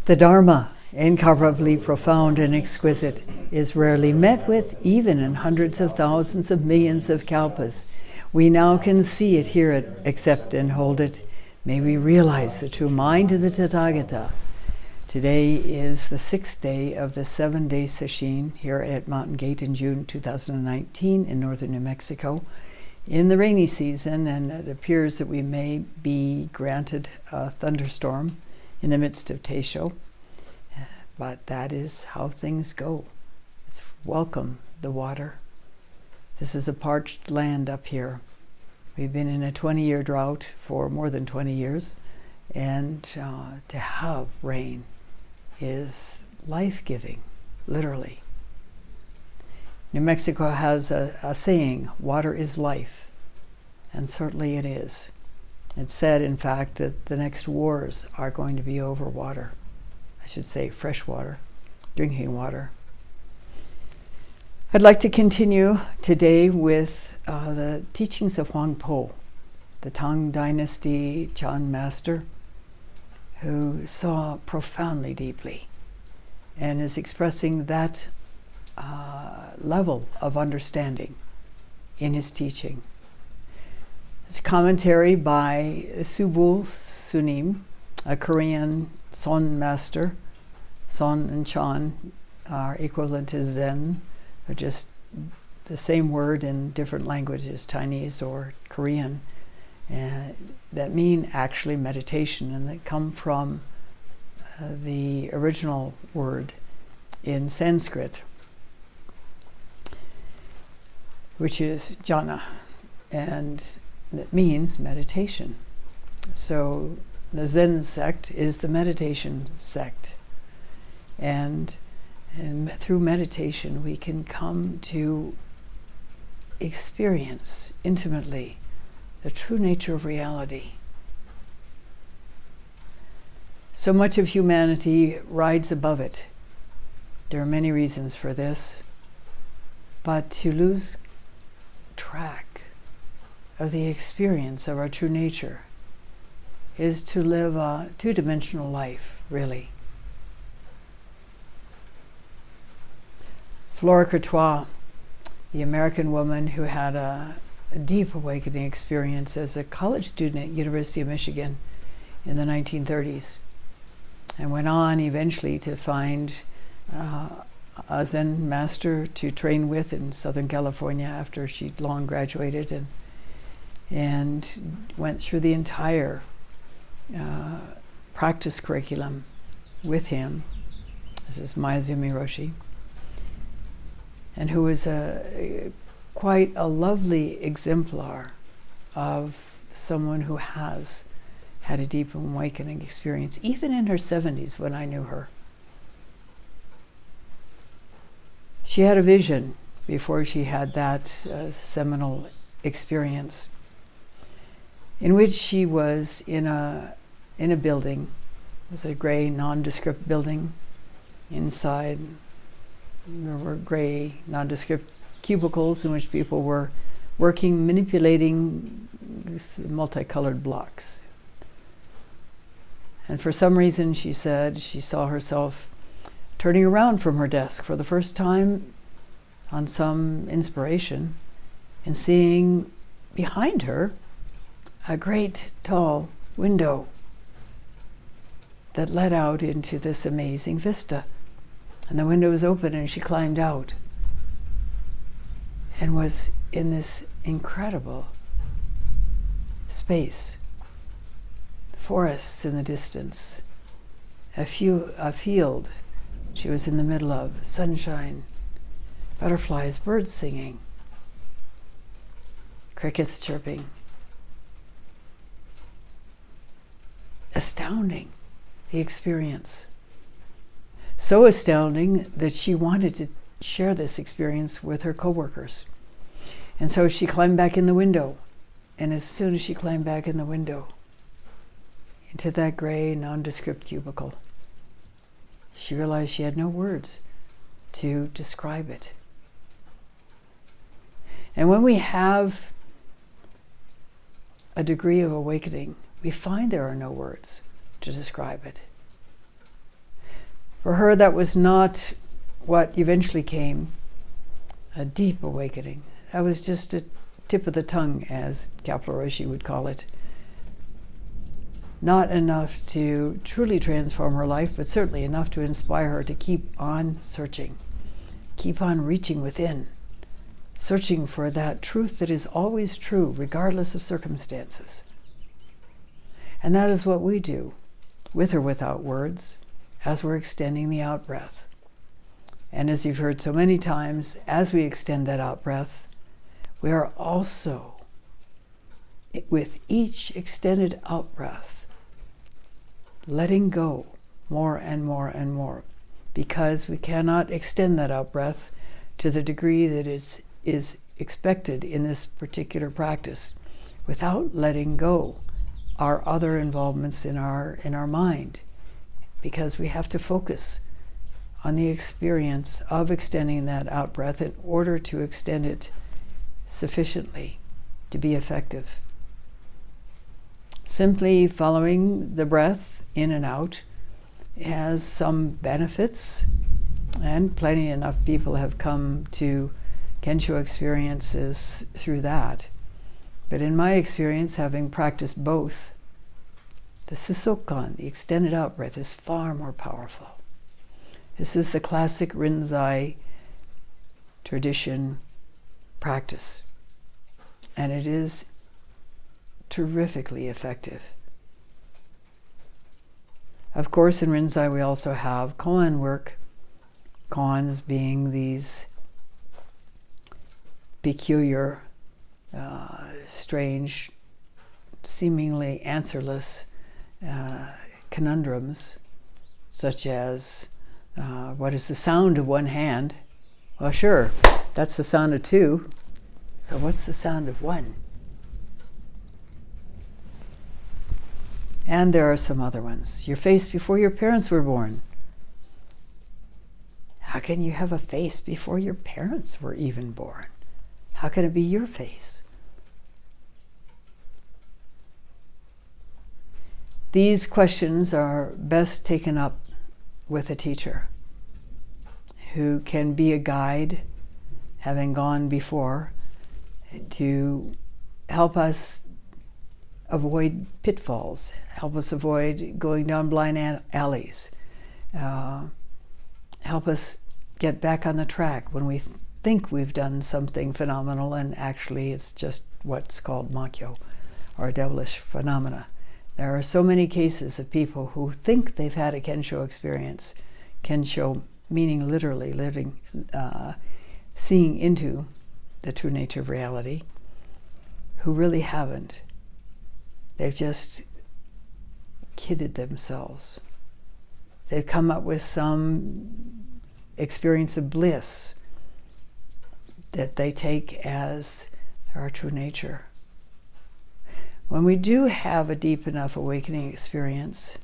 The Dharma, incomparably profound and exquisite, is rarely met with, even in hundreds of thousands of millions of kalpas. We now can see it, hear it, accept and hold it. May we realize the true mind of the Tathagata. Today is the 6th day of the 7-day session here at Mountain Gate in June 2019 in northern New Mexico in the rainy season, and it appears that we may be granted a thunderstorm in the midst of Teisho, but that is how things go. It's welcome, the water. This is a parched land up here. We've been in a 20-year drought for more than 20 years, and to have rain is life-giving, literally. New Mexico has a saying, water is life, and certainly it is. It's said, in fact, that the next wars are going to be over water. I should say fresh water, drinking water. I'd like to continue today with the teachings of Huang Po, the Tang Dynasty Chan master, who saw profoundly deeply and is expressing that level of understanding in his teaching. It's a commentary by Subul Sunim, a Korean Son master. Son and Chan are equivalent to Zen, or just the same word in different languages, Chinese or Korean, that mean actually meditation, and that come from the original word in Sanskrit, which is jhana, and it means meditation. So the Zen sect is the meditation sect, and through meditation we can come to experience intimately the true nature of reality. So much of humanity rides above it. There are many reasons for this, but to lose track of the experience of our true nature is to live a two-dimensional life, really. Flora Courtois, the American woman who had a deep awakening experience as a college student at University of Michigan in the 1930s, and went on eventually to find a Zen master to train with in Southern California after she'd long graduated, and went through the entire practice curriculum with him. This is Mitra-roshi, and who was quite a lovely exemplar of someone who has had a deep awakening experience, even in her 70s when I knew her. She had a vision before she had that seminal experience, in which she was in a building. It was a gray nondescript building. Inside there were gray nondescript cubicles in which people were working, manipulating multicolored blocks. And for some reason, she said, she saw herself turning around from her desk for the first time on some inspiration, and seeing behind her a great tall window that led out into this amazing vista. And the window was open, and she climbed out and was in this incredible space. Forests in the distance, a field she was in the middle of, sunshine, butterflies, birds singing, crickets chirping. Astounding, the experience. So astounding that she wanted to share this experience with her coworkers. And so she climbed back in the window. And as soon as she climbed back in the window, into that gray, nondescript cubicle, she realized she had no words to describe it. And when we have a degree of awakening, we find there are no words to describe it. For her, that was not what eventually came, a deep awakening. That was just a tip of the tongue, as Mitra-roshi would call it. Not enough to truly transform her life, but certainly enough to inspire her to keep on searching, keep on reaching within, searching for that truth that is always true, regardless of circumstances. And that is what we do, with or without words, as we're extending the out-breath. And as you've heard so many times, as we extend that out-breath, we are also, with each extended out-breath, letting go more and more and more, because we cannot extend that out-breath to the degree that it is expected in this particular practice without letting go our other involvements in our mind, because we have to focus on the experience of extending that out-breath in order to extend it sufficiently to be effective. Simply following the breath in and out has some benefits, and plenty enough people have come to Kensho experiences through that. But in my experience, having practiced both, the Susokan, the extended out-breath, is far more powerful. This is the classic Rinzai tradition practice, and it is terrifically effective. Of course, in Rinzai we also have koan work, koans being these peculiar, strange, seemingly answerless conundrums, such as what is the sound of one hand? Well, sure, that's the sound of two. So what's the sound of one? And there are some other ones. Your face before your parents were born. How can you have a face before your parents were even born? How can it be your face? These questions are best taken up with a teacher who can be a guide, having gone before, to help us avoid pitfalls, help us avoid going down blind alleys, help us get back on the track when we think we've done something phenomenal and actually it's just what's called makyo, or devilish phenomena. There are so many cases of people who think they've had a Kensho experience, Kensho meaning literally living, seeing into the true nature of reality, who really haven't. They've just kidded themselves. They've come up with some experience of bliss that they take as our true nature. When we do have a deep enough awakening experience,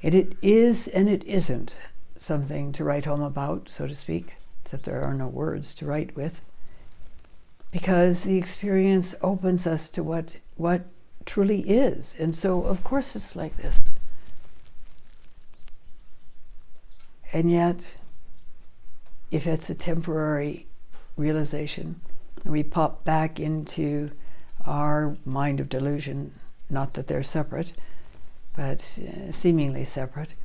it is and it isn't something to write home about, so to speak, except there are no words to write with, because the experience opens us to what truly is. And so, of course, it's like this. And yet, if it's a temporary realization, and we pop back into our mind of delusion, not that they're separate, but seemingly separate,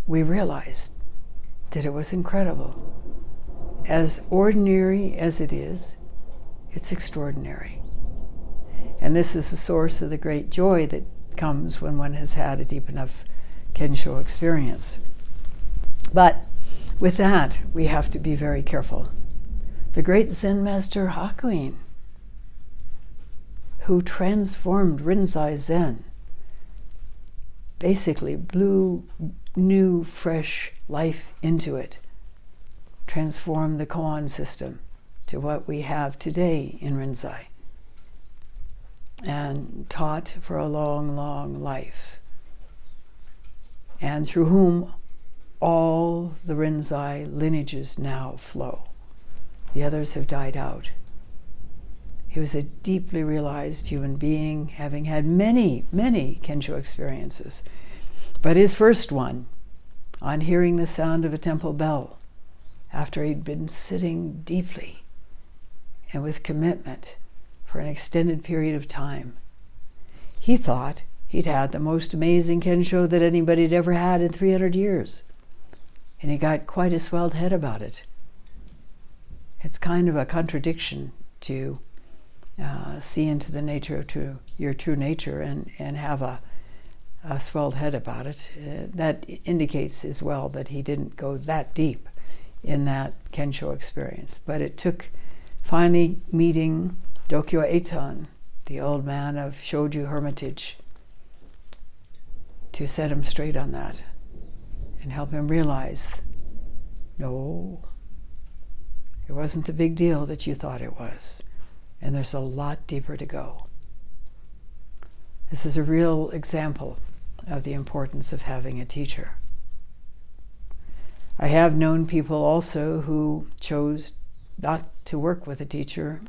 we realize that it was incredible. As ordinary as it is, it's extraordinary. And this is the source of the great joy that comes when one has had a deep enough Kensho experience. But with that, we have to be very careful. The great Zen master Hakuin, who transformed Rinzai Zen, basically blew new, fresh life into it, transformed the koan system to what we have today in Rinzai, and taught for a long, long life, and through whom all the Rinzai lineages now flow. The others have died out. He was a deeply realized human being, having had many, many Kensho experiences. But his first one, on hearing the sound of a temple bell, after he'd been sitting deeply and with commitment for an extended period of time, he thought he'd had the most amazing kensho that anybody had ever had in 300 years. And he got quite a swelled head about it. It's kind of a contradiction to see into the nature of your true nature and have a swelled head about it. That indicates as well that he didn't go that deep in that kensho experience. But it took finally meeting Dokyo Eitan, the old man of Shoju Hermitage, to set him straight on that and help him realize, no, it wasn't the big deal that you thought it was. And there's a lot deeper to go. This is a real example of the importance of having a teacher. I have known people also who chose not to work with a teacher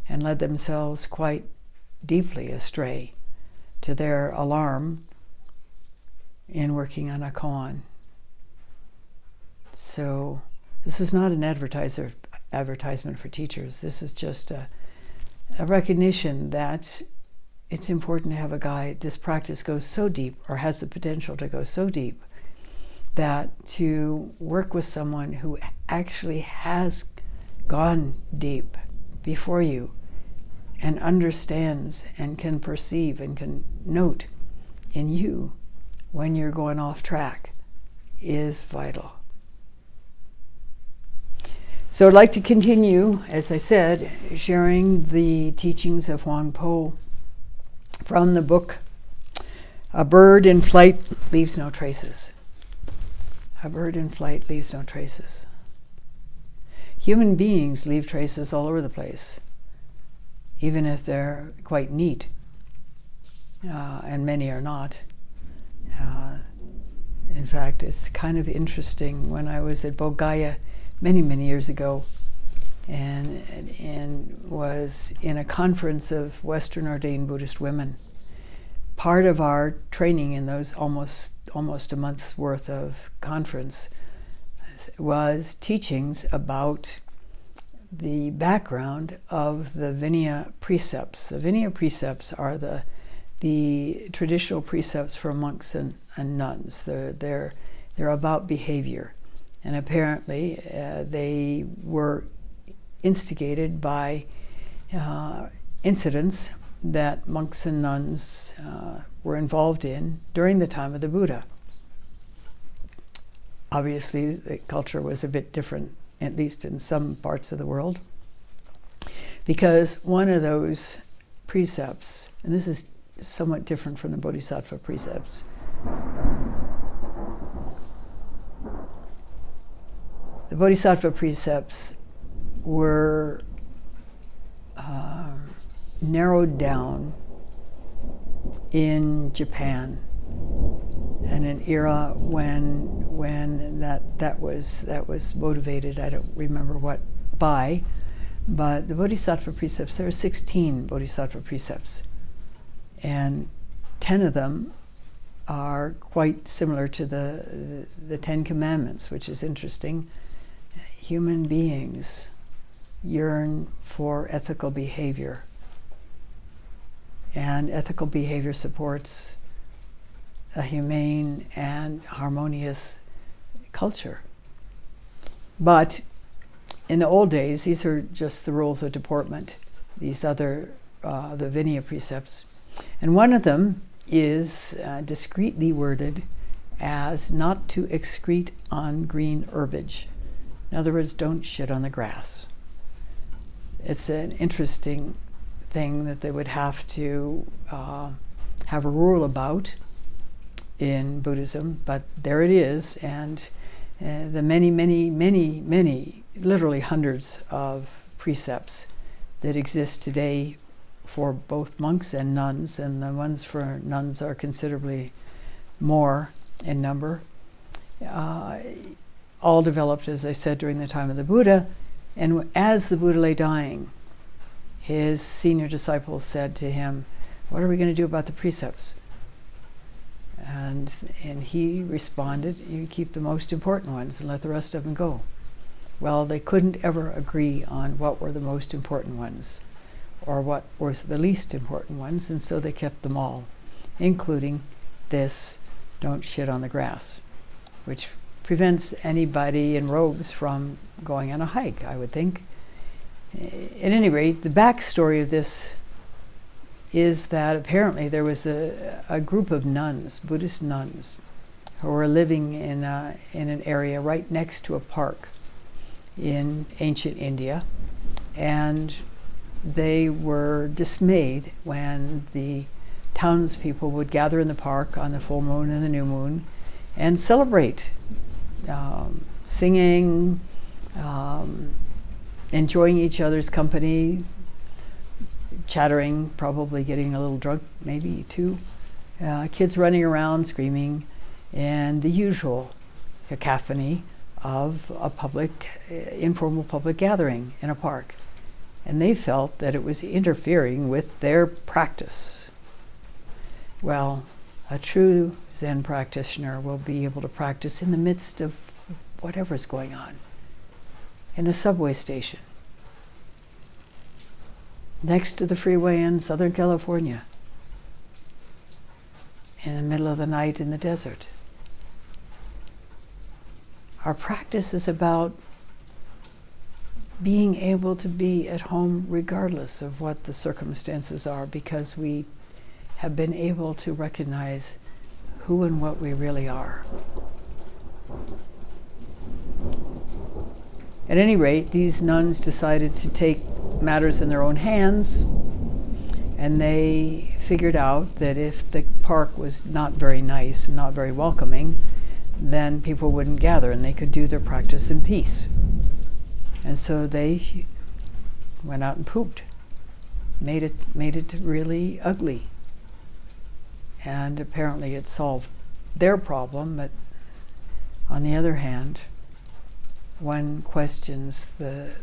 and led themselves quite deeply astray to their alarm in working on a koan. So this is not an advertisement for teachers. This is just a recognition that it's important to have a guide. This practice goes so deep, or has the potential to go so deep, that to work with someone who actually has gone deep before you and understands and can perceive and can note in you when you're going off track is vital. So I'd like to continue, as I said, sharing the teachings of Huang Po from the book A Bird in Flight Leaves No Traces. A bird in flight leaves no traces. Human beings leave traces all over the place, even if they're quite neat, and many are not. In fact, it's kind of interesting. When I was at Bodh many years ago, and was in a conference of Western ordained Buddhist women, part of our training in those almost a month's worth of conference was teachings about the background of the Vinaya precepts. The Vinaya precepts are the traditional precepts for monks and nuns. They're about behavior, and apparently they were instigated by incidents that monks and nuns were involved in during the time of the Buddha. Obviously, the culture was a bit different, at least in some parts of the world, because one of those precepts, and this is somewhat different from the Bodhisattva precepts, the Bodhisattva precepts were narrowed down in Japan, in an era when that was motivated. I don't remember what by, but the Bodhisattva precepts, there are 16 Bodhisattva precepts, and 10 of them are quite similar to the 10 Commandments, which is interesting. Human beings yearn for ethical behavior, and ethical behavior supports a humane and harmonious culture. But in the old days, these are just the rules of deportment, these other, the Vinaya precepts. And one of them is discreetly worded as not to excrete on green herbage. In other words, don't shit on the grass. It's an interesting thing that they would have to have a rule about in Buddhism, but there it is, and the many, literally hundreds of precepts that exist today for both monks and nuns, and the ones for nuns are considerably more in number, all developed, as I said, during the time of the Buddha. And as the Buddha lay dying, his senior disciples said to him, "What are we going to do about the precepts?" And he responded, you keep the most important ones and let the rest of them go. Well, they couldn't ever agree on what were the most important ones or what were the least important ones, and so they kept them all, including this, don't shit on the grass, which prevents anybody in robes from going on a hike, I would think. At any rate, the backstory of this is that apparently there was a group of nuns, Buddhist nuns, who were living in an area right next to a park in ancient India, and they were dismayed when the townspeople would gather in the park on the full moon and the new moon and celebrate, singing, enjoying each other's company, chattering, probably getting a little drunk, maybe too. Kids running around, screaming, and the usual cacophony of a informal public gathering in a park. And they felt that it was interfering with their practice. Well, a true Zen practitioner will be able to practice in the midst of whatever's going on, in a subway station, next to the freeway in Southern California, in the middle of the night in the desert. Our practice is about being able to be at home regardless of what the circumstances are, because we have been able to recognize who and what we really are. At any rate, these nuns decided to take matters in their own hands, and they figured out that if the park was not very nice and not very welcoming, then people wouldn't gather and they could do their practice in peace. And so they went out and pooped, made it really ugly. And apparently it solved their problem, but on the other hand, one questions the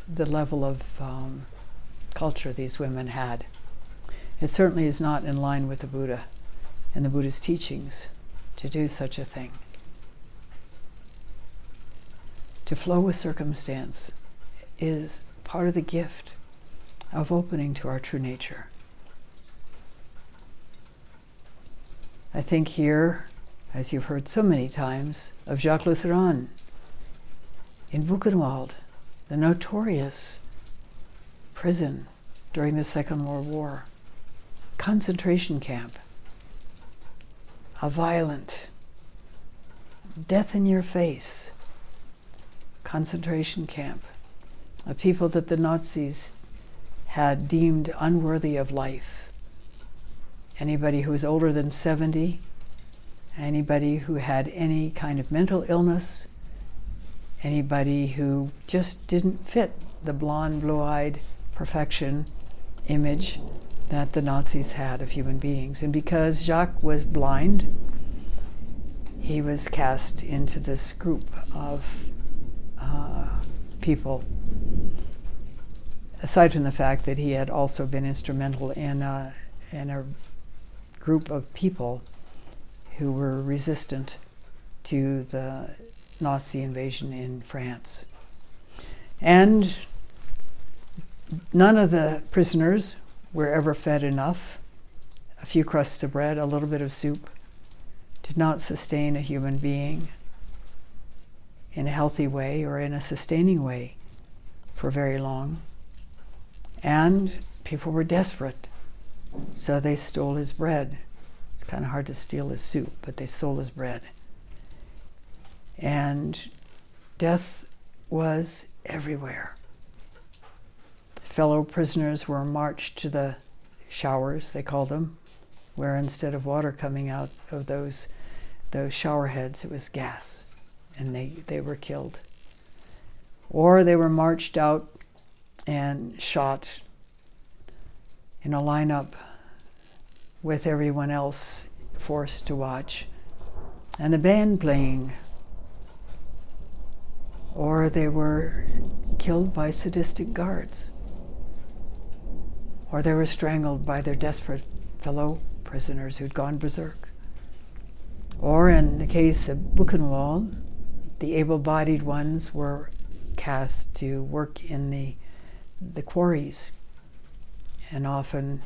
level of culture these women had. It certainly is not in line with the Buddha and the Buddha's teachings to do such a thing. To flow with circumstance is part of the gift of opening to our true nature. I think here, as you've heard so many times, of Jacques Lucéron in Buchenwald, the notorious prison during the Second World War, concentration camp, a violent, death-in-your-face concentration camp of people that the Nazis had deemed unworthy of life. Anybody who was older than 70, anybody who had any kind of mental illness, anybody who just didn't fit the blonde, blue-eyed perfection image that the Nazis had of human beings. And because Jacques was blind, he was cast into this group of people, aside from the fact that he had also been instrumental in a group of people who were resistant to the Nazi invasion in France. And none of the prisoners were ever fed enough. A few crusts of bread, a little bit of soup, did not sustain a human being in a healthy way or in a sustaining way for very long. And people were desperate, so they stole his bread. It's kind of hard to steal his soup, but they stole his bread. And death was everywhere. Fellow prisoners were marched to the showers, they called them, where instead of water coming out of those shower heads, it was gas, and they were killed. Or they were marched out and shot in a lineup with everyone else forced to watch, and the band playing. Or they were killed by sadistic guards. Or they were strangled by their desperate fellow prisoners who'd gone berserk. Or in the case of Buchenwald, the able-bodied ones were cast to work in the quarries, and often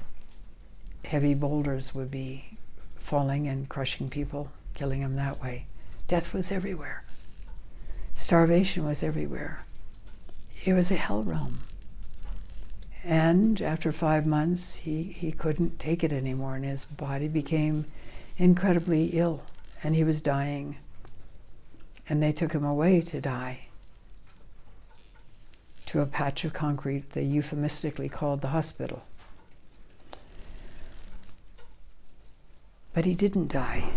heavy boulders would be falling and crushing people, killing them that way. Death was everywhere. Starvation was everywhere. It was a hell realm. And after 5 months, he couldn't take it anymore, and his body became incredibly ill, and he was dying. And they took him away to die, to a patch of concrete they euphemistically called the hospital. But he didn't die.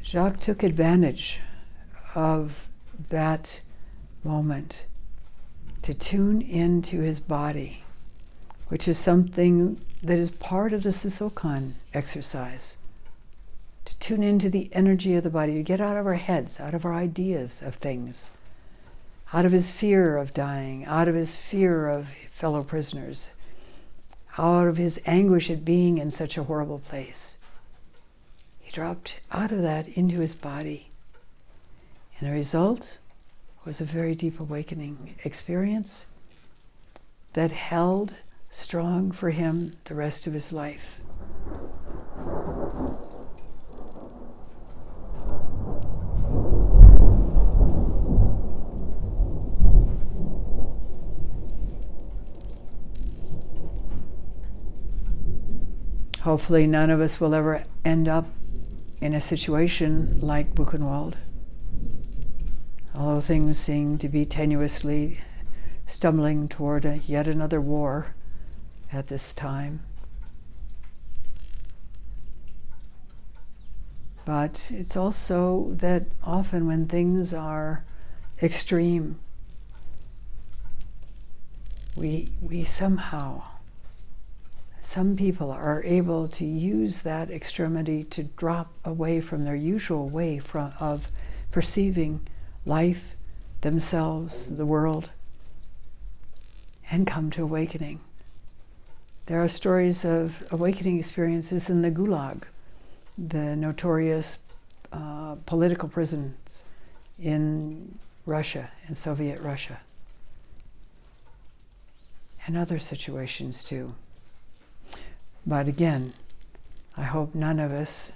Jacques took advantage of that moment to tune into his body, which is something that is part of the Susokan exercise. To tune into the energy of the body, to get out of our heads, out of our ideas of things, out of his fear of dying, out of his fear of fellow prisoners, out of his anguish at being in such a horrible place. He dropped out of that into his body. And the result was a very deep awakening experience that held strong for him the rest of his life. Hopefully none of us will ever end up in a situation like Buchenwald, although things seem to be tenuously stumbling toward yet another war at this time. But it's also that often when things are extreme, we somehow, some people are able to use that extremity to drop away from their usual way of perceiving life, themselves, the world, and come to awakening. There are stories of awakening experiences in the Gulag, the notorious political prisons in Russia, in Soviet Russia, and other situations too. But again, I hope none of us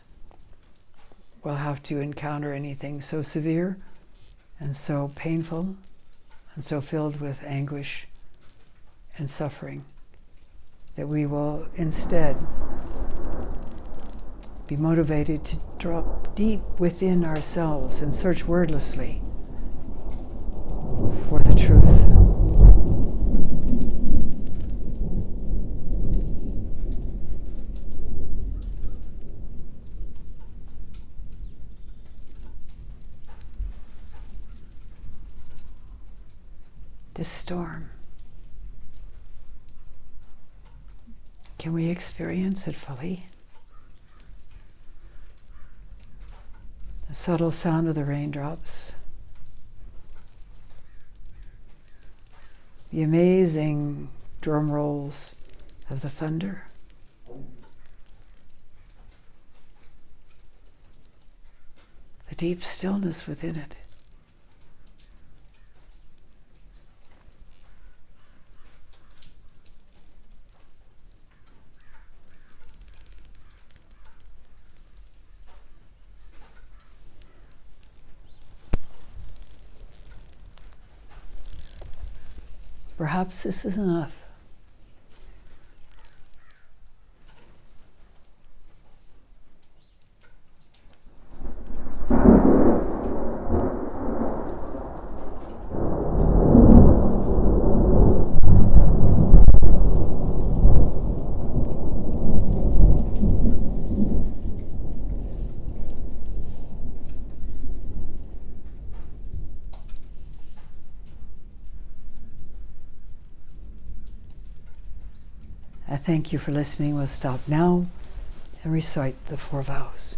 will have to encounter anything so severe and so painful and so filled with anguish and suffering, that we will instead be motivated to drop deep within ourselves and search wordlessly for the truth. This storm, can we experience it fully? The subtle sound of the raindrops, the amazing drum rolls of the thunder, the deep stillness within it. Perhaps this is enough. I thank you for listening. We'll stop now and recite the 4 vows.